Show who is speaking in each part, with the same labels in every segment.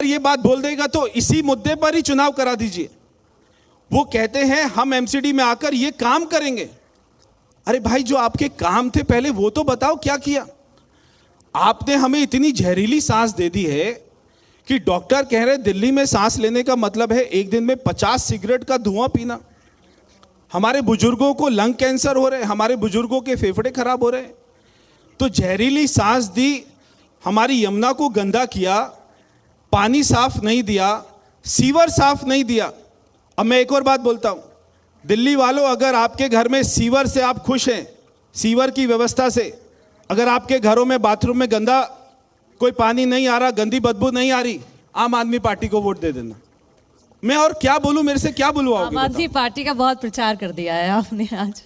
Speaker 1: ये बात बोल देगा तो इसी मुद्दे पर ही चुनाव करा दीजिए। वो कहते हैं हम एमसीडी में आकर ये काम करेंगे। अरे भाई, जो आपके काम थे पहले वो तो बताओ, क्या किया आपने? हमें इतनी जहरीली सांस दे दी है कि डॉक्टर कह रहे दिल्ली में सांस लेने का मतलब है एक दिन में 50 सिगरेट का धुआं पीना। हमारे बुजुर्गों को लंग कैंसर हो रहे, हमारे बुजुर्गों के फेफड़े खराब हो रहे। तो जहरीली सांस दी, हमारी यमुना को गंदा किया, पानी साफ नहीं दिया, सीवर साफ नहीं दिया। अब मैं एक और बात बोलता हूं, दिल्ली वालों, अगर आपके घर में सीवर से आप खुश हैं, सीवर की व्यवस्था से, अगर आपके घरों में बाथरूम में गंदा कोई पानी नहीं आ रहा, गंदी बदबू नहीं आ रही, आम आदमी पार्टी को वोट दे देना। मैं और क्या बोलूं, मेरे से क्या बुलवाओगे?
Speaker 2: आम आदमी पार्टी का बहुत प्रचार कर दिया है आपने आज।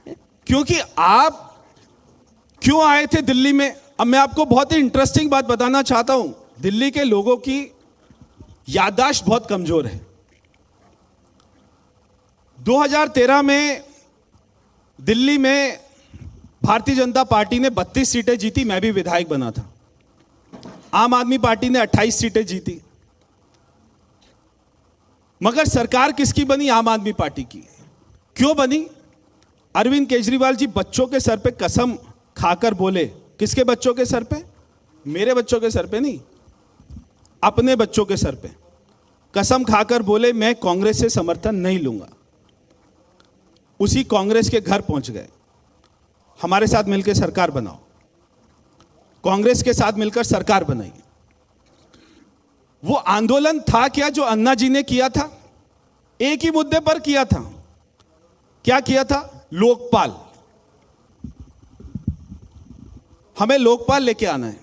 Speaker 1: क्योंकि आप क्यों आए थे दिल्ली में? अब मैं आपको बहुत ही इंटरेस्टिंग बात बताना चाहता हूं। दिल्ली के लोगों की याददाश्त बहुत कमजोर है। 2013 में दिल्ली में भारतीय जनता पार्टी ने 32 सीटें जीती, मैं भी विधायक बना था। आम आदमी पार्टी ने 28 सीटें जीती, मगर सरकार किसकी बनी? आम आदमी पार्टी की। क्यों बनी? अरविंद केजरीवाल जी बच्चों के सर पे कसम खाकर बोले। किसके बच्चों के सर पे? मेरे बच्चों के सर पे नहीं, अपने बच्चों के सर पे कसम खाकर बोले मैं कांग्रेस से समर्थन नहीं लूंगा। उसी कांग्रेस के घर पहुंच गए, हमारे साथ मिलकर सरकार बनाओ। कांग्रेस के साथ मिलकर सरकार बनाई। वो आंदोलन था क्या जो अन्ना जी ने किया था? एक ही मुद्दे पर किया था। क्या किया था? लोकपाल। हमें लोकपाल लेके आना है।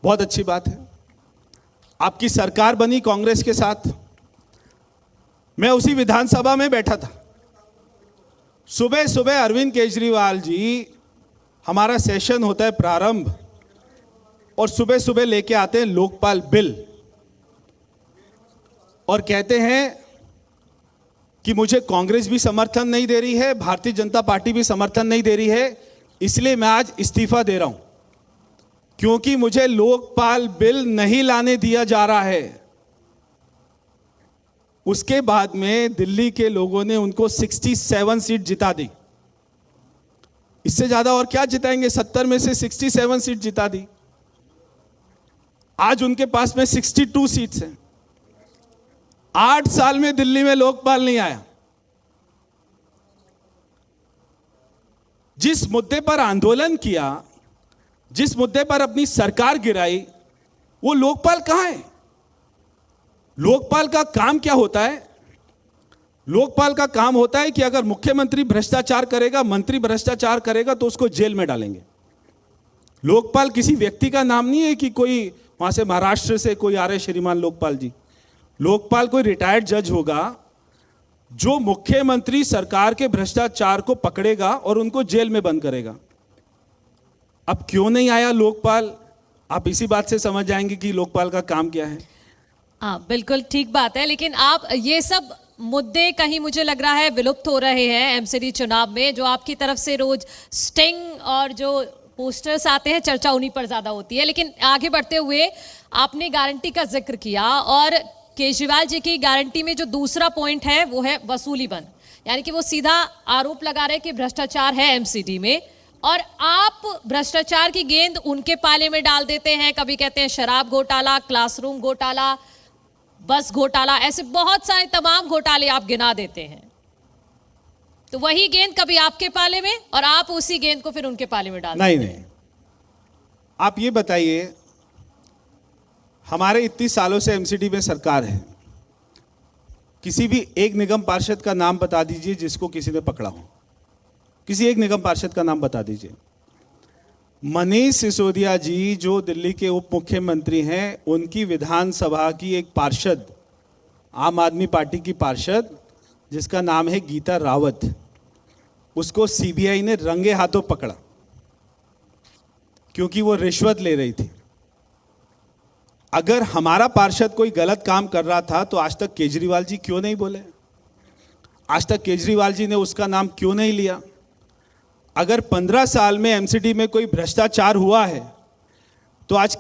Speaker 1: बहुत अच्छी बात है, आपकी सरकार बनी कांग्रेस के साथ। मैं उसी विधानसभा में बैठा था। सुबह सुबह अरविंद केजरीवाल जी, हमारा सेशन होता है प्रारंभ, और सुबह सुबह लेके आते हैं लोकपाल बिल और कहते हैं कि मुझे कांग्रेस भी समर्थन नहीं दे रही है, भारतीय जनता पार्टी भी समर्थन नहीं दे रही है, इसलिए मैं आज इस्तीफा दे रहा हूं, क्योंकि मुझे लोकपाल बिल नहीं लाने दिया जा रहा है। उसके बाद में दिल्ली के लोगों ने उनको 67 सीट जिता दी। इससे ज्यादा और क्या जिताएंगे? 70 में से 67 सीट जिता दी। आज उनके पास में 62 सीट्स हैं। 8 साल में दिल्ली में लोकपाल नहीं आया। जिस मुद्दे पर आंदोलन किया, जिस मुद्दे पर अपनी सरकार गिराई, वो लोकपाल कहां है? लोकपाल का काम क्या होता है? लोकपाल का काम होता है कि अगर मुख्यमंत्री भ्रष्टाचार करेगा, मंत्री भ्रष्टाचार करेगा, तो उसको जेल में डालेंगे। लोकपाल किसी व्यक्ति का नाम नहीं है कि कोई वहां से महाराष्ट्र से कोई आ रहे श्रीमान लोकपाल जी। लोकपाल कोई रिटायर्ड जज होगा जो मुख्यमंत्री सरकार के भ्रष्टाचार को पकड़ेगा और उनको जेल में बंद करेगा। अब क्यों नहीं आया लोकपाल? आप इसी बात से समझ जाएंगे कि लोकपाल का काम क्या है।
Speaker 2: हाँ, बिल्कुल ठीक बात है। लेकिन आप ये सब मुद्दे कहीं मुझे लग रहा है विलुप्त हो रहे हैं एमसीडी चुनाव में। जो आपकी तरफ से रोज स्टिंग और जो पोस्टर्स आते हैं, चर्चा उन्हीं पर ज्यादा होती है। लेकिन आगे बढ़ते हुए आपने गारंटी का जिक्र किया, और केजरीवाल जी की गारंटी में जो दूसरा पॉइंट है वो है वसूली बंद। यानी कि वो सीधा आरोप लगा रहे हैं कि भ्रष्टाचार है एमसीडी में, और आप भ्रष्टाचार की गेंद उनके पाले में डाल देते हैं। कभी कहते हैं शराब घोटाला, क्लासरूम घोटाला, बस घोटाला, ऐसे बहुत सारे तमाम घोटाले आप गिना देते हैं। तो वही गेंद कभी आपके पाले में और आप उसी गेंद को फिर उनके पाले में डाल देते हैं।
Speaker 1: नहीं, आप ये बताइए, हमारे इतनी सालों से एमसीडी में सरकार है, किसी भी एक निगम पार्षद का नाम बता दीजिए जिसको किसी ने पकड़ा हो। किसी एक निगम पार्षद का नाम बता दीजिए। मनीष सिसोदिया जी जो दिल्ली के उप मुख्यमंत्री हैं, उनकी विधानसभा की एक पार्षद, आम आदमी पार्टी की पार्षद जिसका नाम है गीता रावत, उसको सीबीआई ने रंगे हाथों पकड़ा क्योंकि वो रिश्वत ले रही थी। अगर हमारा पार्षद कोई गलत काम कर रहा था तो आज तक केजरीवाल जी क्यों नहीं बोले? आज तक केजरीवाल जी ने उसका नाम क्यों नहीं लिया? अगर 15 साल में एमसीडी में कोई भ्रष्टाचार हुआ है तो आज